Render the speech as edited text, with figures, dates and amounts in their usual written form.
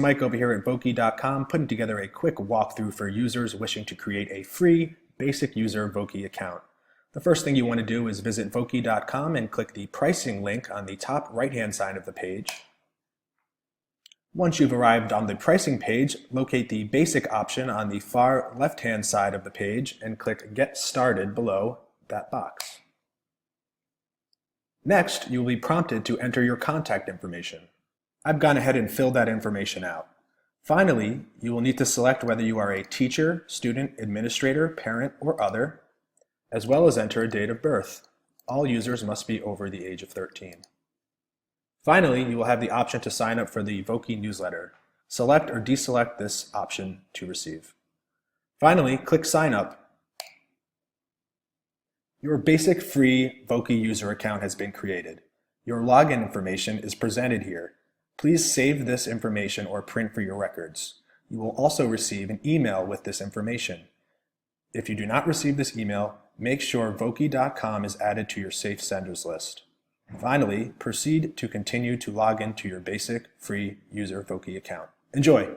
Mike over here at Voki.com, putting together a quick walkthrough for users wishing to create a free basic user Voki account. The first thing you want to do is visit Voki.com and click the pricing link on the top right-hand side of the page. Once you've arrived on the pricing page, locate the basic option on the far left-hand side of the page and click Get Started below that box. Next, you will be prompted to enter your contact information. I've gone ahead and filled that information out. Finally, you will need to select whether you are a teacher, student, administrator, parent, or other, as well as enter a date of birth. All users must be over the age of 13. Finally, you will have the option to sign up for the Voki newsletter. Select or deselect this option to receive. Finally, click Sign Up. Your basic free Voki user account has been created. Your login information is presented here. Please save this information or print for your records. You will also receive an email with this information. If you do not receive this email, make sure Voki.com is added to your safe senders list. Finally, proceed to continue to log into your basic free user Voki account. Enjoy!